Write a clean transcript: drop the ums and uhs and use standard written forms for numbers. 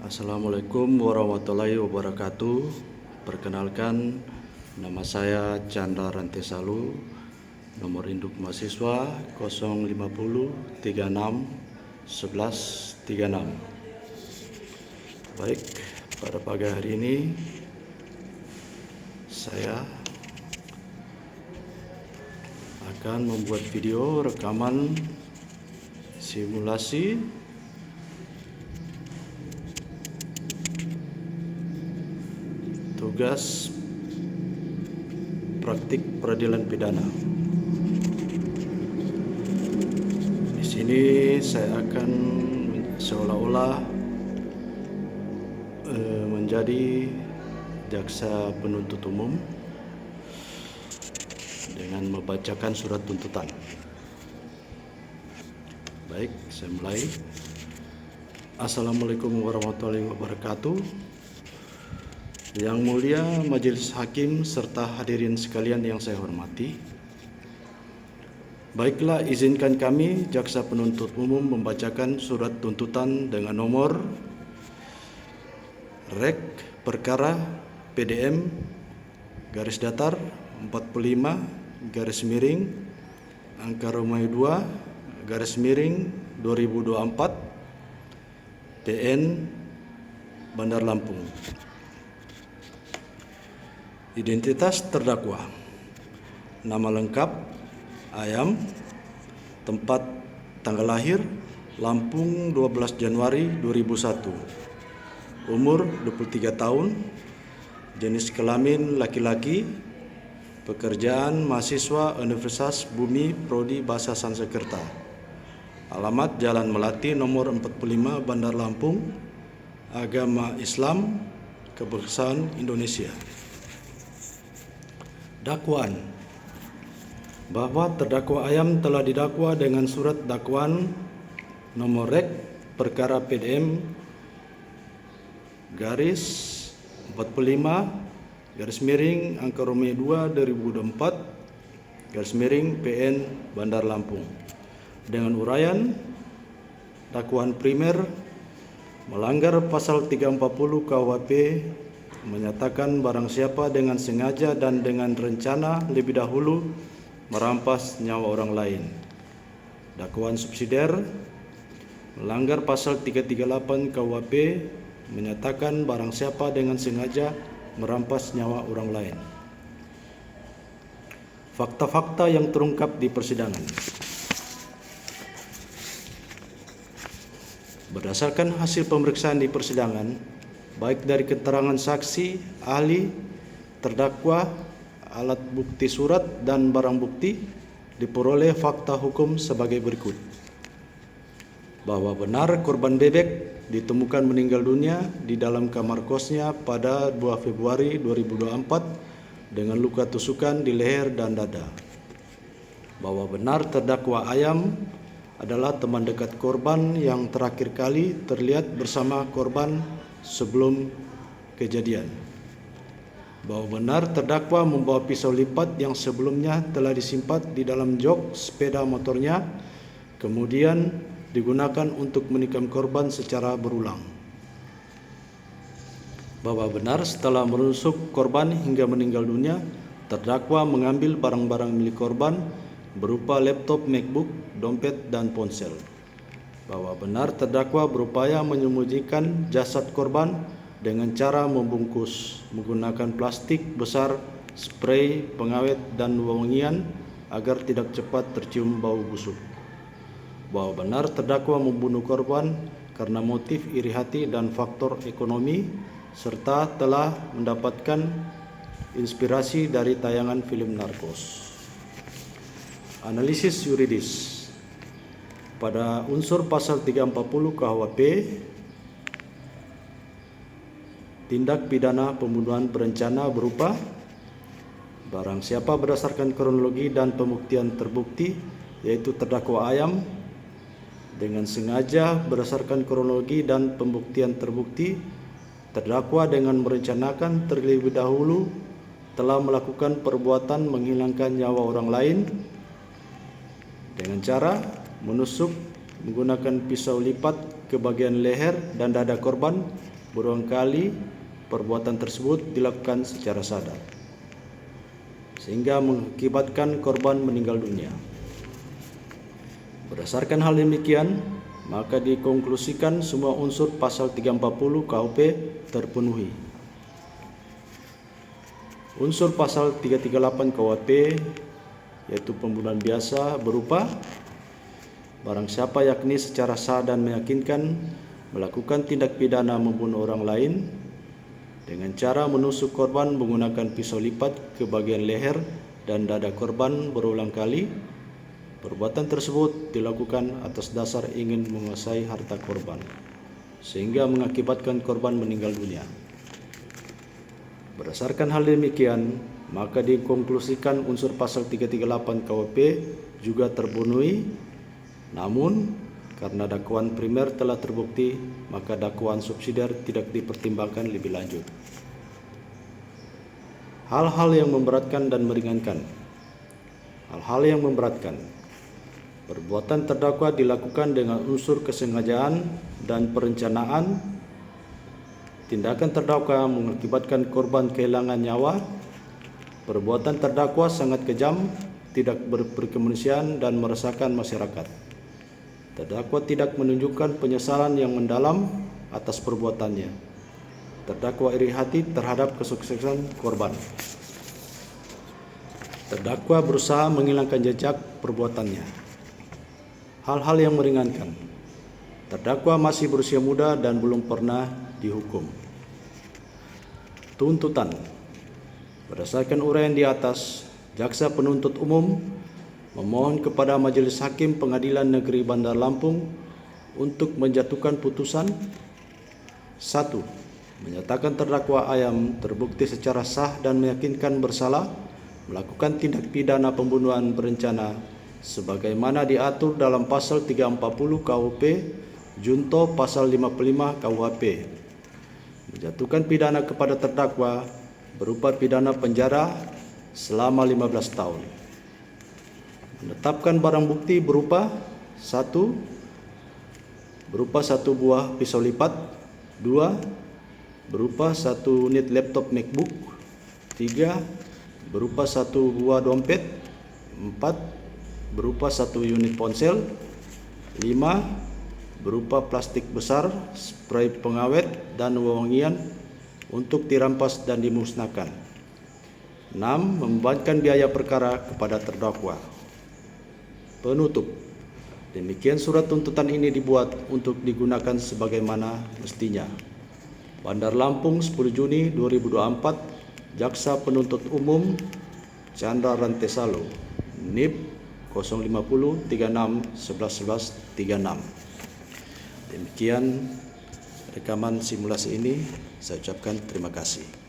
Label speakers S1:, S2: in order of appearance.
S1: Assalamualaikum warahmatullahi wabarakatuh. Perkenalkan, nama saya Chandra Rantesalu, nomor induk mahasiswa 050 36 11 36. Baik, pada pagi hari ini saya akan membuat video rekaman simulasi tugas praktik peradilan pidana. Di sini saya akan seolah-olah menjadi jaksa penuntut umum dengan membacakan surat tuntutan. Baik, saya mulai. Assalamualaikum warahmatullahi wabarakatuh. Yang mulia Majelis Hakim serta hadirin sekalian yang saya hormati. Baiklah, izinkan kami jaksa penuntut umum membacakan surat tuntutan dengan nomor Rek Perkara PDM garis datar 45 garis miring angka Romawi 2 garis miring 2024 PN Bandar Lampung. Identitas terdakwa: nama lengkap Ayam, tempat tanggal lahir Lampung 12 Januari 2001, umur 23 tahun, jenis kelamin laki-laki, pekerjaan mahasiswa Universitas Bumi Prodi Bahasa Sanskerta, alamat Jalan Melati nomor 45 Bandar Lampung, agama Islam, kebangsaan Indonesia. Dakwaan: bahwa terdakwa Ayam telah didakwa dengan surat dakwaan nomor Rek Perkara PDM garis 45 garis miring angka Romawi 2 2024 garis miring PN Bandar Lampung dengan uraian dakwaan primer melanggar pasal 340 KUHP, menyatakan barang siapa dengan sengaja dan dengan rencana lebih dahulu merampas nyawa orang lain. Dakwaan subsidiar melanggar pasal 338 KUHP, menyatakan barang siapa dengan sengaja merampas nyawa orang lain. Fakta-fakta yang terungkap di persidangan. Berdasarkan hasil pemeriksaan di persidangan, baik dari keterangan saksi, ahli, terdakwa, alat bukti surat, dan barang bukti, diperoleh fakta hukum sebagai berikut. Bahwa benar korban bebek ditemukan meninggal dunia di dalam kamar kosnya pada 2 Februari 2024 dengan luka tusukan di leher dan dada. Bahwa benar terdakwa Ayam adalah teman dekat korban yang terakhir kali terlihat bersama korban sebelum kejadian. Bahwa benar terdakwa membawa pisau lipat yang sebelumnya telah disimpan di dalam jok sepeda motornya, kemudian digunakan untuk menikam korban secara berulang. Bahwa benar setelah menusuk korban hingga meninggal dunia, terdakwa mengambil barang-barang milik korban berupa laptop MacBook, dompet, dan ponsel. Bahwa benar terdakwa berupaya menyembunyikan jasad korban dengan cara membungkus menggunakan plastik besar, spray pengawet, dan wewangian agar tidak cepat tercium bau busuk. Bahwa benar terdakwa membunuh korban karena motif iri hati dan faktor ekonomi, serta telah mendapatkan inspirasi dari tayangan film narkos. Analisis yuridis. Pada unsur pasal 340 KUHP, tindak pidana pembunuhan berencana berupa barang siapa berdasarkan kronologi dan pembuktian terbukti, yaitu terdakwa Ayam, dengan sengaja berdasarkan kronologi dan pembuktian terbukti, terdakwa dengan merencanakan terlebih dahulu telah melakukan perbuatan menghilangkan nyawa orang lain dengan cara menusuk menggunakan pisau lipat ke bagian leher dan dada korban berulang kali perbuatan tersebut dilakukan secara sadar, sehingga mengakibatkan korban meninggal dunia. Berdasarkan hal demikian, maka dikonklusikan semua unsur pasal 340 KUP terpenuhi. Unsur pasal 338 KUHP yaitu pembunuhan biasa berupa barang siapa yakni secara sah dan meyakinkan melakukan tindak pidana membunuh orang lain dengan cara menusuk korban menggunakan pisau lipat ke bagian leher dan dada korban berulang kali. Perbuatan tersebut dilakukan atas dasar ingin menguasai harta korban sehingga mengakibatkan korban meninggal dunia. Berdasarkan hal demikian, maka dikonklusikan unsur pasal 338 KUHP juga terpenuhi. Namun, karena dakwaan primer telah terbukti, maka dakwaan subsidiar tidak dipertimbangkan lebih lanjut. Hal-hal yang memberatkan dan meringankan. Hal-hal yang memberatkan. Perbuatan terdakwa dilakukan dengan unsur kesengajaan dan perencanaan. Tindakan terdakwa mengakibatkan korban kehilangan nyawa. Perbuatan terdakwa sangat kejam, tidak berkemanusiaan dan meresahkan masyarakat. Terdakwa tidak menunjukkan penyesalan yang mendalam atas perbuatannya. Terdakwa iri hati terhadap kesuksesan korban. Terdakwa berusaha menghilangkan jejak perbuatannya. Hal-hal yang meringankan. Terdakwa masih berusia muda dan belum pernah dihukum. Tuntutan. Berdasarkan uraian di atas, jaksa penuntut umum memohon kepada Majelis Hakim Pengadilan Negeri Bandar Lampung untuk menjatuhkan putusan 1. Menyatakan terdakwa Ayam terbukti secara sah dan meyakinkan bersalah melakukan tindak pidana pembunuhan berencana sebagaimana diatur dalam pasal 340 KUHP junto pasal 55 KUHP. Menjatuhkan pidana kepada terdakwa berupa pidana penjara selama 15 tahun. Menetapkan barang bukti berupa 1. Berupa 1 buah pisau lipat. 2. Berupa 1 unit laptop MacBook. 3. Berupa 1 buah dompet. 4. Berupa 1 unit ponsel. 5. Berupa plastik besar, spray pengawet dan wewangian untuk dirampas dan dimusnahkan. 6. Membebankan biaya perkara kepada terdakwa. Penutup. Demikian surat tuntutan ini dibuat untuk digunakan sebagaimana mestinya. Bandar Lampung, 10 Juni 2024. Jaksa Penuntut Umum Chandra Rantesalo, NIP 050 36 11 11 36. Demikian rekaman simulasi ini, saya ucapkan terima kasih.